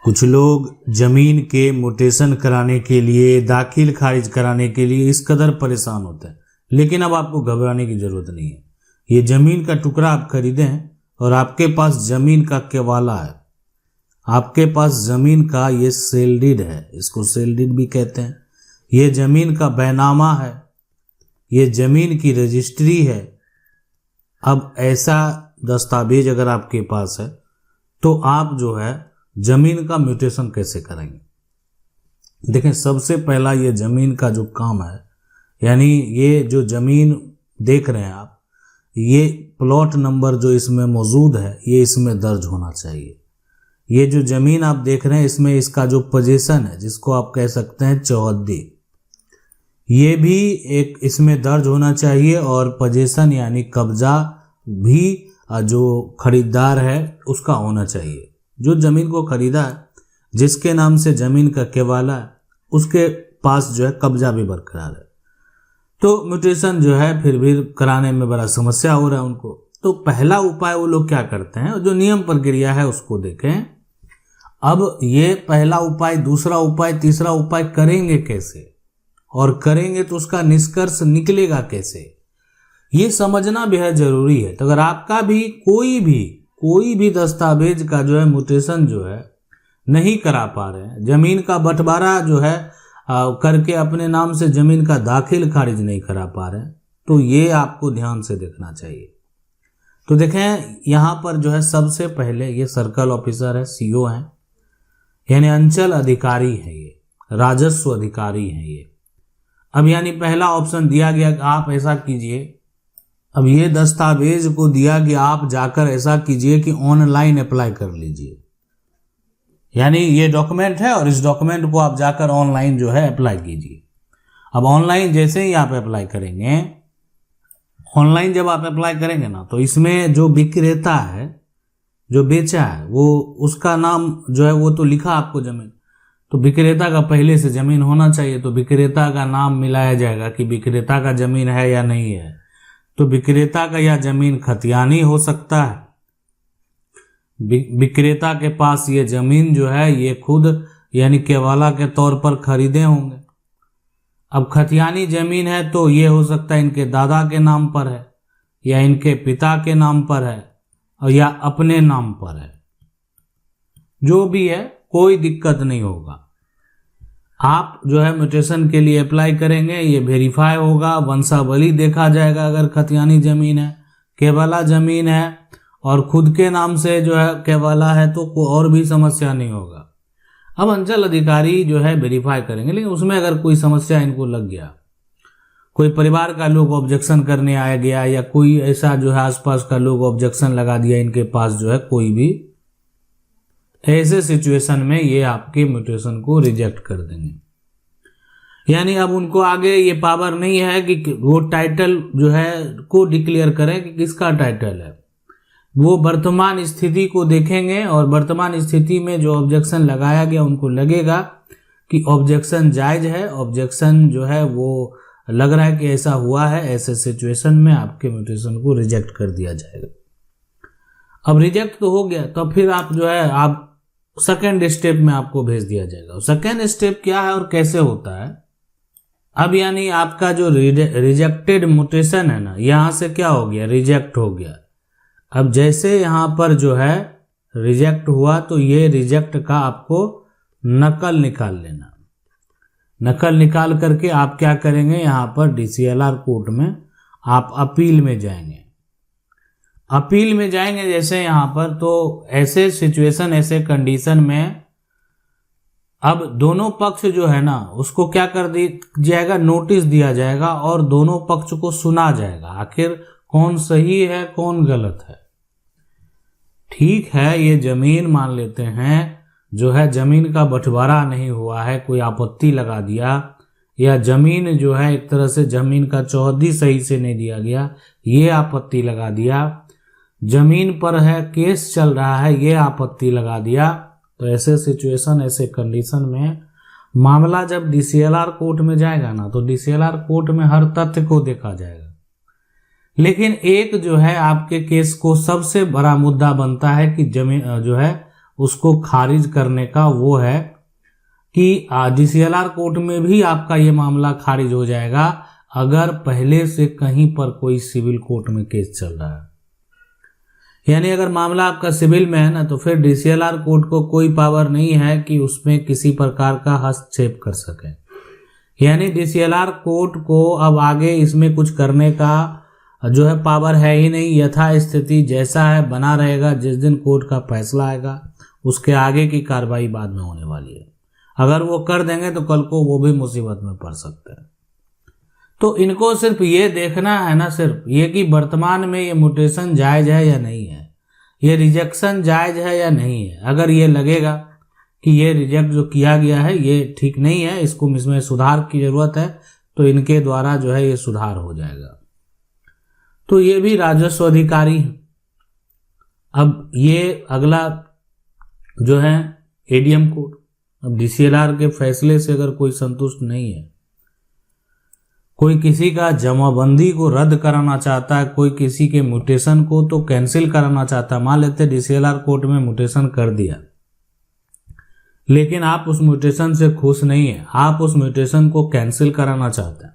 कुछ लोग जमीन के म्यूटेशन कराने के लिए, दाखिल खारिज कराने के लिए इस कदर परेशान होते हैं, लेकिन अब आपको घबराने की जरूरत नहीं है। ये जमीन का टुकड़ा आप खरीदे हैं और आपके पास जमीन का केवाला है, आपके पास जमीन का ये सेल डीड है, इसको सेल डीड भी कहते हैं। ये जमीन का बैनामा है, ये जमीन की रजिस्ट्री है। अब ऐसा दस्तावेज अगर आपके पास है तो आप जो है जमीन का म्यूटेशन कैसे करेंगे? देखें, सबसे पहला ये जमीन का जो काम है, यानी ये जो जमीन देख रहे हैं आप, ये प्लॉट नंबर जो इसमें मौजूद है ये इसमें दर्ज होना चाहिए। ये जो जमीन आप देख रहे हैं इसमें इसका जो पोजीशन है, जिसको आप कह सकते हैं चौहद्दी, ये भी एक इसमें दर्ज होना चाहिए। और पोजीशन यानी कब्जा भी जो खरीदार है उसका होना चाहिए। जो जमीन को खरीदा है, जिसके नाम से जमीन का केवाला है, उसके पास जो है कब्जा भी बरकरार है। तो म्यूटेशन जो है फिर भी कराने में बड़ा समस्या हो रहा है उनको। तो पहला उपाय वो लोग क्या करते हैं, जो नियम प्रक्रिया है उसको देखें। अब ये पहला उपाय, दूसरा उपाय, तीसरा उपाय करेंगे कैसे, और करेंगे तो उसका निष्कर्ष निकलेगा कैसे, ये समझना बेहद जरूरी है। तो अगर आपका भी कोई भी दस्तावेज का जो है म्यूटेशन जो है नहीं करा पा रहे हैं, जमीन का बंटवारा जो है करके अपने नाम से जमीन का दाखिल खारिज नहीं करा पा रहे हैं, तो ये आपको ध्यान से देखना चाहिए। तो देखें, यहाँ पर जो है सबसे पहले ये सर्कल ऑफिसर है, सीओ हैं, यानी अंचल अधिकारी है, ये राजस्व अधिकारी है ये। अब यानी पहला ऑप्शन दिया गया कि आप ऐसा कीजिए। अब ये दस्तावेज को दिया कि आप जाकर ऐसा कीजिए कि ऑनलाइन अप्लाई कर लीजिए, यानी ये डॉक्यूमेंट है और इस डॉक्यूमेंट को आप जाकर ऑनलाइन जो है अप्लाई कीजिए। अब ऑनलाइन जैसे ही आप अप्लाई करेंगे, ऑनलाइन जब आप अप्लाई करेंगे ना, तो इसमें जो विक्रेता है, जो बेचा है, वो उसका नाम जो है वो तो लिखा आपको जमीन, तो विक्रेता का पहले से जमीन होना चाहिए। तो विक्रेता का नाम मिलाया जाएगा कि विक्रेता का जमीन है या नहीं है। तो विक्रेता का यह जमीन खतियानी हो सकता है, विक्रेता के पास ये जमीन जो है ये खुद यानी केवाला के तौर पर खरीदे होंगे। अब खतियानी जमीन है तो ये हो सकता है इनके दादा के नाम पर है, या इनके पिता के नाम पर है, और या अपने नाम पर है। जो भी है कोई दिक्कत नहीं होगा। आप जो है म्यूटेशन के लिए अप्लाई करेंगे, ये वेरीफाई होगा, वंशावली देखा जाएगा। अगर खतियानी जमीन है, केवाला जमीन है और खुद के नाम से जो है केवाला है, तो कोई और भी समस्या नहीं होगा। अब अंचल अधिकारी जो है वेरीफाई करेंगे, लेकिन उसमें अगर कोई समस्या इनको लग गया, कोई परिवार का लोग ऑब्जेक्शन करने आया गया, या कोई ऐसा जो है आसपास का लोग ऑब्जेक्शन लगा दिया, इनके पास जो है कोई भी, ऐसे सिचुएशन में ये आपके म्यूटेशन को रिजेक्ट कर देंगे। यानी अब उनको आगे ये पावर नहीं है कि वो टाइटल जो है को डिक्लेयर करें कि किसका टाइटल है। वो वर्तमान स्थिति को देखेंगे और वर्तमान स्थिति में जो ऑब्जेक्शन लगाया गया उनको लगेगा कि ऑब्जेक्शन जायज है, ऑब्जेक्शन जो है वो लग रहा है कि ऐसा हुआ है, ऐसे सिचुएशन में आपके म्यूटेशन को रिजेक्ट कर दिया जाएगा। अब रिजेक्ट तो हो गया, तो फिर आप जो है आप सेकेंड स्टेप में आपको भेज दिया जाएगा। सेकेंड स्टेप क्या है और कैसे होता है? अब यानी आपका जो रिजेक्टेड म्यूटेशन है ना, यहां से क्या हो गया, रिजेक्ट हो गया। अब जैसे यहां पर जो है रिजेक्ट हुआ, तो ये रिजेक्ट का आपको नकल निकाल लेना। नकल निकाल करके आप क्या करेंगे, यहां पर DCLR कोर्ट में आप अपील में जाएंगे। अपील में जाएंगे जैसे यहां पर, तो ऐसे सिचुएशन, ऐसे कंडीशन में अब दोनों पक्ष जो है ना उसको क्या कर दिया जाएगा, नोटिस दिया जाएगा और दोनों पक्ष को सुना जाएगा, आखिर कौन सही है कौन गलत है। ठीक है, ये जमीन मान लेते हैं जो है जमीन का बंटवारा नहीं हुआ है, कोई आपत्ति लगा दिया, या जमीन जो है एक तरह से जमीन का चौहद्दी सही से नहीं दिया गया, ये आपत्ति लगा दिया, जमीन पर है केस चल रहा है, ये आपत्ति लगा दिया। तो ऐसे सिचुएशन, ऐसे कंडीशन में मामला जब DCLR कोर्ट में जाएगा ना, तो DCLR कोर्ट में हर तथ्य को देखा जाएगा। लेकिन एक जो है आपके केस को सबसे बड़ा मुद्दा बनता है कि जमीन जो है उसको खारिज करने का वो है कि DCLR कोर्ट में भी आपका ये मामला खारिज हो जाएगा अगर पहले से कहीं पर कोई सिविल कोर्ट में केस चल रहा है। यानी अगर मामला आपका सिविल में है ना, तो फिर DCLR कोर्ट को कोई पावर नहीं है कि उसमें किसी प्रकार का हस्तक्षेप कर सके। यानी DCLR कोर्ट को अब आगे इसमें कुछ करने का जो है पावर है ही नहीं। यथास्थिति जैसा है बना रहेगा। जिस दिन कोर्ट का फैसला आएगा उसके आगे की कार्रवाई बाद में होने वाली है। अगर वो कर देंगे तो कल को वो भी मुसीबत में पड़ सकते हैं। तो इनको सिर्फ ये देखना है ना, सिर्फ ये कि वर्तमान में ये म्यूटेशन जायज है या नहीं है, ये रिजेक्शन जायज है या नहीं है। अगर ये लगेगा कि ये रिजेक्ट जो किया गया है ये ठीक नहीं है, इसको इसमें सुधार की जरूरत है, तो इनके द्वारा जो है ये सुधार हो जाएगा। तो ये भी राजस्व अधिकारी हैं। अब ये अगला जो है ADM कोर्ट। अब DCLR के फैसले से अगर कोई संतुष्ट नहीं है, कोई किसी का जमाबंदी को रद्द कराना चाहता है, कोई किसी के म्यूटेशन को तो कैंसिल कराना चाहता है। मान लेते DCLR कोर्ट में म्यूटेशन कर दिया, लेकिन आप उस म्यूटेशन से खुश नहीं है, आप उस म्यूटेशन को कैंसिल कराना चाहते हैं।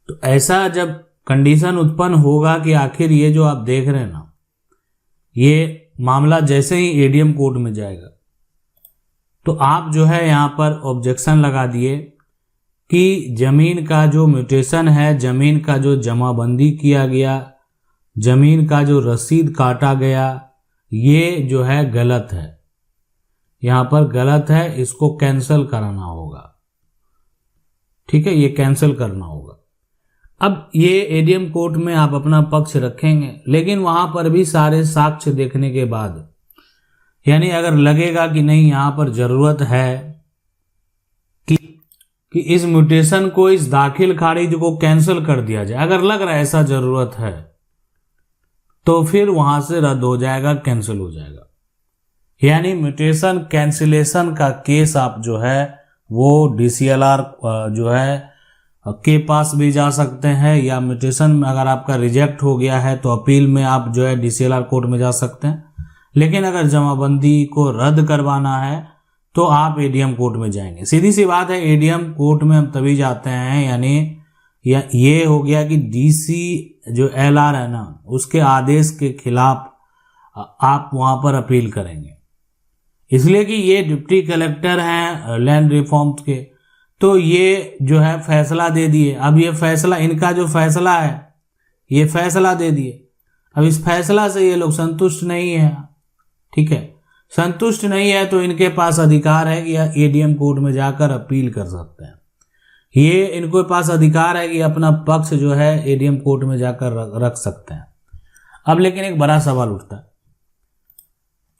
तो ऐसा जब कंडीशन उत्पन्न होगा कि आखिर ये जो आप देख रहे हैं ना, ये मामला जैसे ही ADM कोर्ट में जाएगा तो आप जो है यहाँ पर ऑब्जेक्शन लगा दिए कि जमीन का जो म्यूटेशन है, जमीन का जो जमाबंदी किया गया, जमीन का जो रसीद काटा गया, ये जो है गलत है, यहाँ पर गलत है, इसको कैंसिल कराना होगा। ठीक है, ये कैंसिल करना होगा। अब ये ADM कोर्ट में आप अपना पक्ष रखेंगे, लेकिन वहां पर भी सारे साक्ष्य देखने के बाद, यानी अगर लगेगा कि नहीं यहाँ पर जरूरत है कि इस म्यूटेशन को, इस दाखिल खारिज को कैंसिल कर दिया जाए, अगर लग रहा है ऐसा जरूरत है, तो फिर वहां से रद्द हो जाएगा, कैंसिल हो जाएगा। यानी म्यूटेशन कैंसिलेशन का केस आप जो है वो DCLR जो है के पास भी जा सकते हैं, या म्यूटेशन अगर आपका रिजेक्ट हो गया है तो अपील में आप जो है DCLR कोर्ट में जा सकते हैं। लेकिन अगर जमाबंदी को रद्द करवाना है तो आप ADM कोर्ट में जाएंगे। सीधी सी बात है, ADM कोर्ट में हम तभी जाते हैं, यानी ये हो गया कि DC जो LR है ना, उसके आदेश के खिलाफ आप वहां पर अपील करेंगे। इसलिए कि ये डिप्टी कलेक्टर हैं लैंड रिफॉर्म के, तो ये जो है फैसला दे दिए। अब ये फैसला, इनका जो फैसला है, ये फैसला दे दिए। अब इस फैसला से ये लोग संतुष्ट नहीं है। ठीक है, संतुष्ट नहीं है तो इनके पास अधिकार है कि ADM कोर्ट में जाकर अपील कर सकते हैं। ये इनके पास अधिकार है कि अपना पक्ष जो है ADM कोर्ट में जाकर रख सकते हैं। अब लेकिन एक बड़ा सवाल उठता है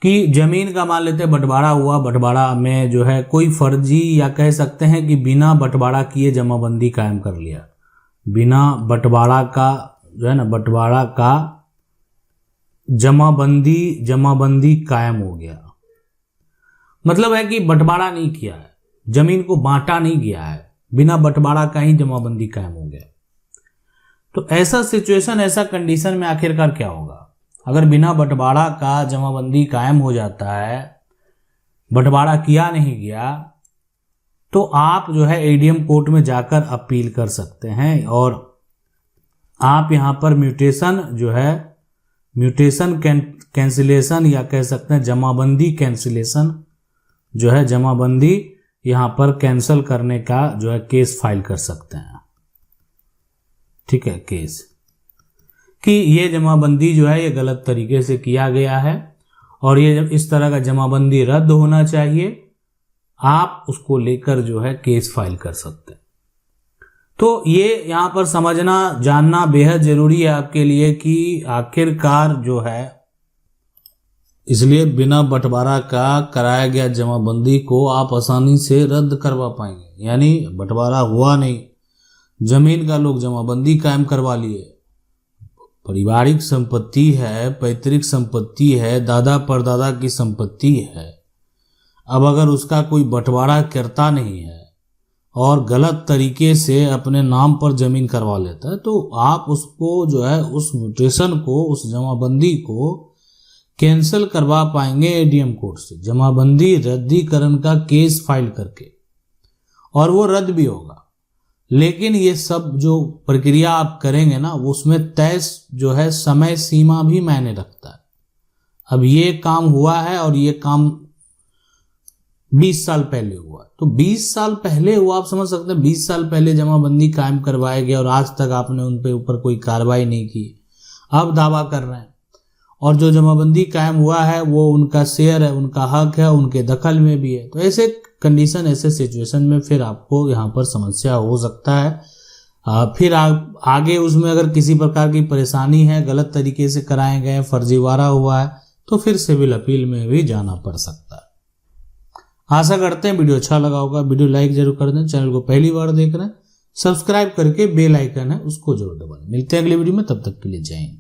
कि जमीन का मान लेते बंटवारा हुआ, बंटवारा में जो है कोई फर्जी, या कह सकते हैं कि बिना बंटवारा किए जमाबंदी कायम कर लिया, बिना बंटवारा का जो है ना, बंटवारा का जमाबंदी कायम हो गया। मतलब है कि बंटवारा नहीं किया है, जमीन को बांटा नहीं गया है, बिना बंटवारा का ही जमाबंदी कायम हो गया। तो ऐसा सिचुएशन, ऐसा कंडीशन में आखिरकार क्या होगा? अगर बिना बंटवारा का जमाबंदी कायम हो जाता है, बंटवारा किया नहीं गया, तो आप जो है ADM कोर्ट में जाकर अपील कर सकते हैं, और आप यहां पर म्यूटेशन जो है, म्यूटेशन कैंसिलेशन, या कह सकते हैं जमाबंदी कैंसिलेशन जो है, जमाबंदी यहां पर कैंसिल करने का जो है केस फाइल कर सकते हैं। ठीक है, केस कि ये जमाबंदी जो है ये गलत तरीके से किया गया है और ये इस तरह का जमाबंदी रद्द होना चाहिए, आप उसको लेकर जो है केस फाइल कर सकते हैं। तो ये यहाँ पर समझना जानना बेहद जरूरी है आपके लिए कि आखिरकार जो है, इसलिए बिना बंटवारा का कराया गया जमाबंदी को आप आसानी से रद्द करवा पाएंगे। यानी बंटवारा हुआ नहीं, जमीन का लोग जमाबंदी कायम करवा लिए, पारिवारिक संपत्ति है, पैतृक संपत्ति है, दादा परदादा की संपत्ति है। अब अगर उसका कोई बंटवारा करता नहीं है और गलत तरीके से अपने नाम पर जमीन करवा लेता है, तो आप उसको जो है, उस म्यूटेशन को, उस जमाबंदी को कैंसिल करवा पाएंगे एडीएम कोर्ट से जमाबंदी रद्दीकरण का केस फाइल करके, और वो रद्द भी होगा। लेकिन ये सब जो प्रक्रिया आप करेंगे ना, उसमें तय जो है समय सीमा भी मायने रखता है। अब ये काम हुआ है और ये काम 20 साल पहले हुआ, तो 20 साल पहले हुआ, आप समझ सकते हैं 20 साल पहले जमाबंदी कायम करवाया गया और आज तक आपने उन पे ऊपर कोई कार्रवाई नहीं की, अब दावा कर रहे हैं। और जो जमाबंदी कायम हुआ है वो उनका शेयर है, उनका हक है, उनके दखल में भी है। तो ऐसे कंडीशन, ऐसे सिचुएशन में फिर आपको यहाँ पर समस्या हो सकता है। फिर आगे उसमें अगर किसी प्रकार की परेशानी है, गलत तरीके से कराए गए, फर्जीवाड़ा हुआ है, तो फिर सिविल अपील में भी जाना पड़ सकता है। आशा करते हैं वीडियो अच्छा लगा होगा। वीडियो लाइक जरूर कर दें। चैनल को पहली बार देख रहे हैं, सब्सक्राइब करके बेल आइकन है उसको जरूर दबाएं। मिलते हैं अगली वीडियो में, तब तक के लिए जय हिंद।